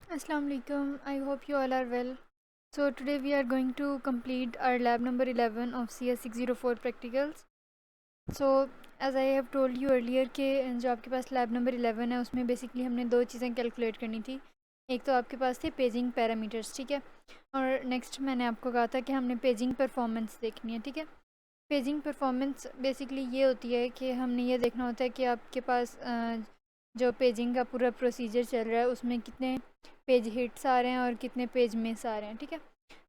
Assalamu alaikum. I hope you all are well. So today we are going to complete our lab number 11 of CS 604 practicals. So as I have told you earlier कि जो आपके पास lab number 11 है उसमें basically हमने दो चीज़ें calculate करनी थी। एक तो आपके पास थे पेजिंग पैरामीटर्स, ठीक है, और नेक्स्ट मैंने आपको कहा था कि हमने पेजिंग परफॉर्मेंस देखनी है, ठीक है। पेजिंग परफॉर्मेंस बेसिकली ये होती है कि हमने ये देखना होता है कि आपके पास जो पेजिंग का पूरा प्रोसीजर चल रहा है उसमें कितने पेज हिट्स आ रहे हैं और कितने पेज मिस आ रहे हैं, ठीक है।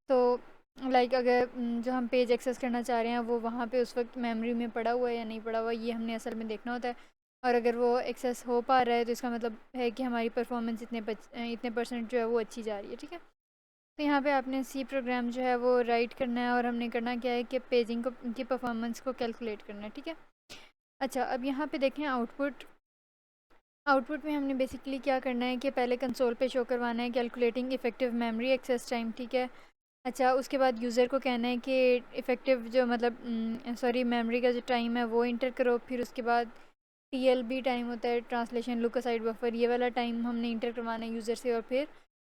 तो अगर जो हम पेज एक्सेस करना चाह रहे हैं वो वहाँ पे उस वक्त मेमोरी में पड़ा हुआ है या नहीं पड़ा हुआ, ये हमने असल में देखना होता है। और अगर वो एक्सेस हो पा रहा है तो इसका मतलब है कि हमारी परफॉर्मेंस इतने परसेंट जो है वो अच्छी जा रही है, ठीक है। तो यहाँ पे आपने सी प्रोग्राम जो है वो राइट करना है और हमने करना क्या है कि पेजिंग को की परफॉर्मेंस को कैलकुलेट करना है, ठीक है। अच्छा, अब यहाँ पे देखें आउटपुट में हमने बेसिकली क्या करना है कि पहले कंसोल पे शो करवाना है calculating effective memory access time, ठीक है। अच्छा, उसके बाद यूज़र को कहना है कि इफ़ेक्टिव जो मेमोरी का जो टाइम है वो इंटर करो। फिर उसके बाद TLB टाइम होता है, ट्रांसलेशन लुक असाइड बफर, ये वाला टाइम हमने इंटर करवाना है यूज़र से। और फिर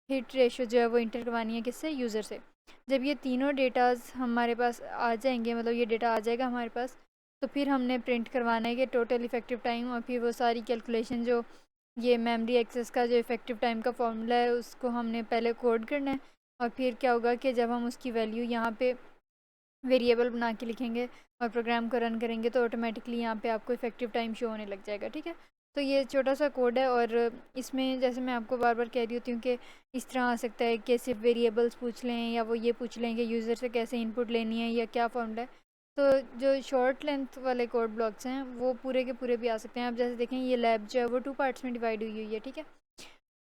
हिट रेशो जो है वो इंटर करवानी है किससे, यूज़र से। जब ये तीनों डेटाज हमारे पास आ जाएंगे, मतलब ये डेटा आ जाएगा हमारे पास, तो फिर हमने प्रिंट करवाना है कि टोटल इफ़ेक्टिव टाइम और फिर वो सारी कैलकुलेशन जो ये मेमोरी एक्सेस का जो इफ़ेक्टिव टाइम का फॉर्मूला है उसको हमने पहले कोड करना है। और फिर क्या होगा कि जब हम उसकी वैल्यू यहाँ पे वेरिएबल बना के लिखेंगे और प्रोग्राम को रन करेंगे तो ऑटोमेटिकली यहाँ पे आपको इफ़ेक्टिव टाइम शो होने लग जाएगा, ठीक है। तो ये छोटा सा कोड है और इसमें जैसे मैं आपको बार बार कह रही होती हूँ कि इस तरह आ सकता है कि सिर्फ वेरिएबल्स पूछ लें या वो ये पूछ लें कि यूज़र से कैसे इनपुट लेनी है या क्या फॉर्मूला है। तो जो शॉर्ट लेंथ वाले कोड ब्लॉक्स हैं वो पूरे के पूरे भी आ सकते हैं। आप जैसे देखें ये लैब जो है वो 2 पार्ट्स में डिवाइड हुई हुई है, ठीक है।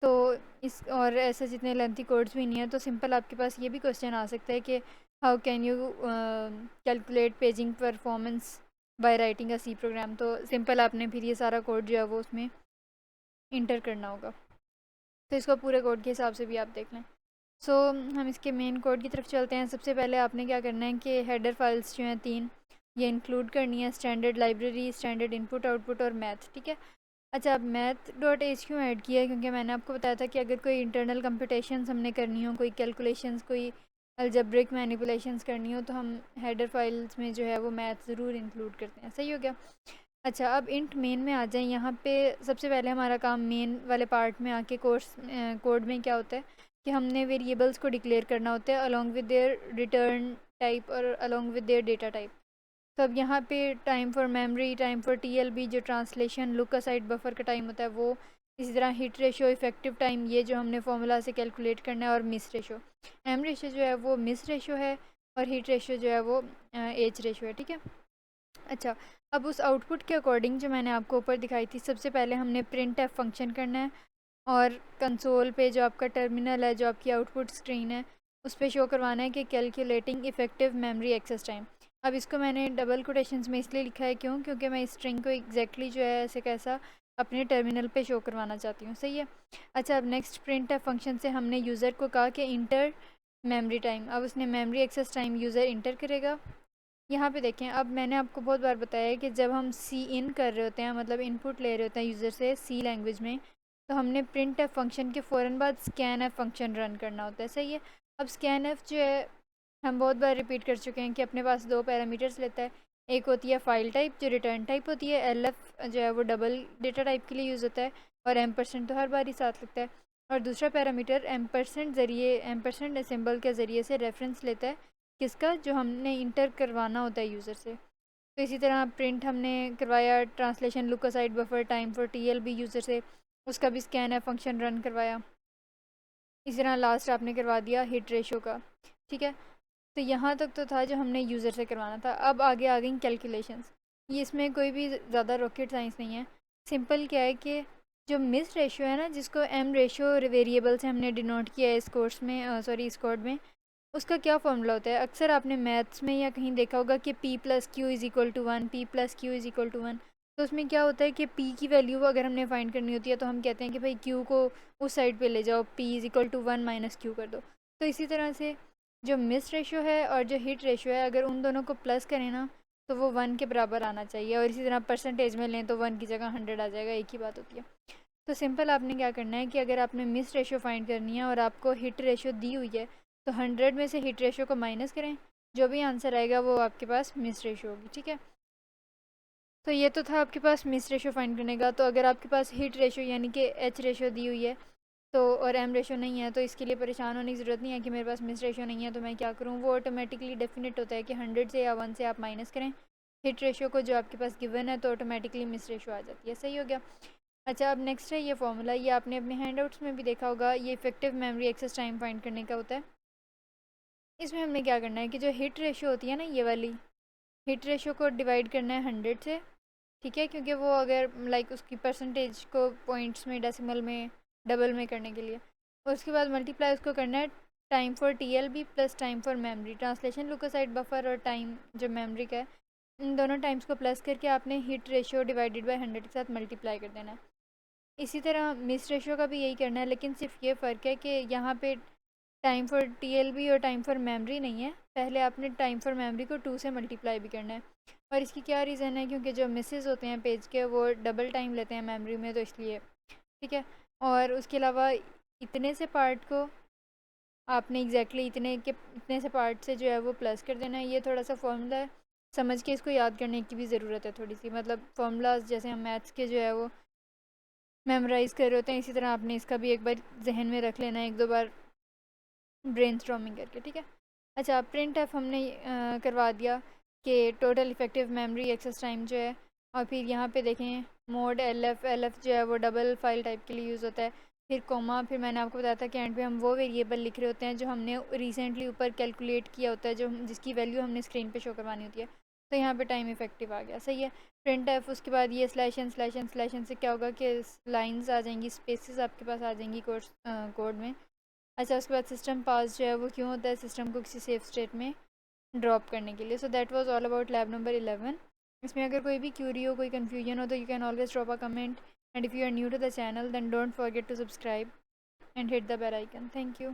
तो इस और ऐसे जितने लेंथी कोड्स भी नहीं है तो सिंपल आपके पास ये भी क्वेश्चन आ सकता है कि how can you calculate paging performance by writing a C program. तो सिंपल आपने फिर ये सारा कोड जो है वो उसमें इंटर करना होगा। तो इसको पूरे कोड के हिसाब से भी आप देख लें। सो हम इसके मेन कोड की तरफ चलते हैं। सबसे पहले आपने क्या करना है कि हेडर फाइल्स जो हैं 3 ये इंक्लूड करनी है, standard library, standard input output और मैथ, ठीक है। अच्छा, अब मैथ डॉट एच क्यों ऐड किया है, क्योंकि मैंने आपको बताया था कि अगर कोई इंटरनल कंप्यूटेशंस हमने करनी हो, कोई कैलकुलेशंस, कोई अलजेब्रिक मैनिपुलेशंस करनी हो, तो हम हेडर फाइल्स में जो है वो मैथ ज़रूर इंक्लूड करते हैं। सही हो गया। अच्छा, अब इंट मेन में आ जाए। यहाँ पे सबसे पहले हमारा काम मेन वाले पार्ट में आके कोड में क्या होता है कि हमने वेरिएबल्स को डिक्लेयर करना होता है along with their return type और along with their data type. तो अब यहाँ पे time for memory, time for TLB, जो ट्रांसलेशन लुक असाइड बफर का टाइम होता है वो, इसी तरह हिट रेशो, इफेक्टिव टाइम, ये जो हमने फॉर्मूला से कैलकुलेट करना है, और मिस रेशो। एम रेशो जो है वो मिस रेशो है और हिट रेशो जो है वो एच रेशो है, ठीक है। अच्छा, अब उस आउटपुट के अकॉर्डिंग जो मैंने आपको ऊपर दिखाई थी, सबसे पहले हमने प्रिंट एफ फंक्शन करना है और कंसोल पे जो आपका टर्मिनल है, जो आपकी आउटपुट स्क्रीन है, उस पर शो करवाना है कि calculating effective memory access time. अब इसको मैंने डबल कोटेशंस में इसलिए लिखा है, क्यों, क्योंकि मैं इस स्ट्रिंग को एग्जैक्टली जो है ऐसे कैसा अपने टर्मिनल पे शो करवाना चाहती हूँ। सही है। अच्छा, अब नेक्स्ट प्रिंट एफ फंक्शन से हमने यूज़र को कहा कि इंटर मेमोरी टाइम। अब उसने memory access time user enter करेगा। यहाँ पे देखें, अब मैंने आपको बहुत बार बताया है कि जब हम सी इन कर रहे होते हैं, मतलब इनपुट ले रहे होते हैं यूज़र से सी लैंग्वेज में, तो हमने प्रिंट एफ फंक्शन के फ़ौरन बाद स्कैन एफ फंक्शन रन करना होता है। सही है। अब स्कैन एफ जो है हम बहुत बार रिपीट कर चुके हैं कि अपने पास दो पैरामीटर्स लेता है। एक होती है फाइल टाइप जो रिटर्न टाइप होती है, LF जो है वो डबल डेटा टाइप के लिए यूज़ होता है, और M% तो हर बार ही साथ लगता है। और दूसरा पैरामीटर M% सिंबल के ज़रिए से रेफरेंस लेता है, किसका, जो हमने इंटर करवाना होता है यूज़र से। तो इसी तरह प्रिंट हमने करवाया translation look aside buffer time for TLB user से, उसका भी स्कैन है फंक्शन रन करवाया। इसी तरह लास्ट आपने करवा दिया हिट रेशो का, ठीक है। तो यहाँ तक तो था जो हमने यूज़र से करवाना था। अब आगे आ गई कैलकुलेशंस। ये इसमें कोई भी ज़्यादा रॉकेट साइंस नहीं है। सिंपल क्या है कि जो मिस रेशो है ना, जिसको M रेशो वेरिएबल से हमने डिनोट किया है इस कोर्स में, इस कोड में, उसका क्या फॉर्मूला होता है। अक्सर आपने मैथ्स में या कहीं देखा होगा कि P+Q=1, P+Q=1। तो उसमें क्या होता है कि P की वैल्यू अगर हमने फाइंड करनी होती है तो हम कहते हैं कि भाई Q को उस साइड पे ले जाओ, P=1 माइनस Q कर दो। तो इसी तरह से जो मिस रेशो है और जो हिट रेशो है, अगर उन दोनों को प्लस करें ना तो वो 1 के बराबर आना चाहिए, और इसी तरह परसेंटेज में लें तो 1 की जगह 100 आ जाएगा, एक ही बात होती है। तो सिंपल आपने क्या करना है कि अगर आपने मिस रेशो फाइंड करनी है और आपको हिट रेशो दी हुई है तो 100 में से हिट रेशो को माइनस करें, जो भी आंसर आएगा वो आपके पास मिस रेशो होगी, ठीक है। तो ये तो था आपके पास मिस रेशो फाइंड करने का। तो अगर आपके पास हिट रेशो यानी कि एच रेशो दी हुई है तो और एम रेशो नहीं है, तो इसके लिए परेशान होने की ज़रूरत नहीं है कि मेरे पास मिस रेशो नहीं है तो मैं क्या करूँ। वो ऑटोमेटिकली डेफिनेट होता है कि 100 से या 1 से आप माइनस करें हिट रेशो को जो आपके पास गिवन है, तो ऑटोमेटिकली मिस रेशो आ जाती है। सही हो गया। अच्छा, अब नेक्स्ट है ये फॉर्मूला, ये आपने अपने हैंडआउट्स में भी देखा होगा। ये effective memory access time find करने का होता है। इसमें हमने क्या करना है कि जो हिट रेशो होती है ना, ये वाली हिट रेशो को डिवाइड करना है 100 से, ठीक है, क्योंकि वो अगर लाइक उसकी परसेंटेज को पॉइंट्स में डेसिमल में डबल में करने के लिए, और उसके बाद मल्टीप्लाई उसको करना है time for TLB plus time for memory, translation look aside buffer और टाइम जो मेमोरी का है, इन दोनों टाइम्स को प्लस करके आपने हिट रेशियो डिवाइडेड बाय 100 के साथ मल्टीप्लाई कर देना है। इसी तरह मिस रेशियो का भी यही करना है, लेकिन सिर्फ ये फ़र्क है कि यहाँ पे टाइम फॉर TLB और टाइम फॉर मेमोरी नहीं है, पहले आपने टाइम फॉर मेमोरी को 2 से मल्टीप्लाई भी करना है। और इसकी क्या रीज़न है, क्योंकि जो मिसेस होते हैं पेज के वो डबल टाइम लेते हैं मेमोरी में, तो इसलिए, ठीक है। और उसके अलावा इतने से पार्ट को आपने इतने से पार्ट से जो है वो प्लस कर देना है। ये थोड़ा सा फॉर्मूला है, समझ के इसको याद करने की भी ज़रूरत है थोड़ी सी, मतलब फार्मूलाज जैसे हम मैथ्स के जो है वो मेमोराइज़ कर रहे होते हैं, इसी तरह आपने इसका भी एक बार जहन में रख लेना है, एक दो बार ब्रेनस्टॉर्मिंग करके, ठीक है। अच्छा, प्रिंट एफ हमने करवा दिया कि total effective memory access time जो है, और फिर यहाँ पे देखें मोड LF जो है वो डबल फाइल टाइप के लिए यूज़ होता है, फिर कोमा, फिर मैंने आपको बताया था कि एंड पे हम वो वेरिएबल लिख रहे होते हैं जो हमने रिसेंटली ऊपर कैलकुलेट किया होता है, जो जिसकी वैल्यू हमने स्क्रीन पे शो करवानी होती है। तो यहाँ पे टाइम इफेक्टिव आ गया, सही है। प्रिंट एफ, उसके बाद ये स्लैशन से क्या होगा कि लाइन्स आ जाएंगी, स्पेसिस आपके पास आ जाएंगी कोड में। अच्छा, उसके बाद सिस्टम पास जो है वो क्यों होता है, सिस्टम को किसी सेफ स्टेट में ड्रॉप करने के लिए। So that was all about lab number 11। इसमें अगर कोई भी क्यूरी हो, कोई कन्फ्यूजन हो, तो you can always drop a comment, and if you are new to the channel then don't forget to subscribe and hit the bell icon. Thank you.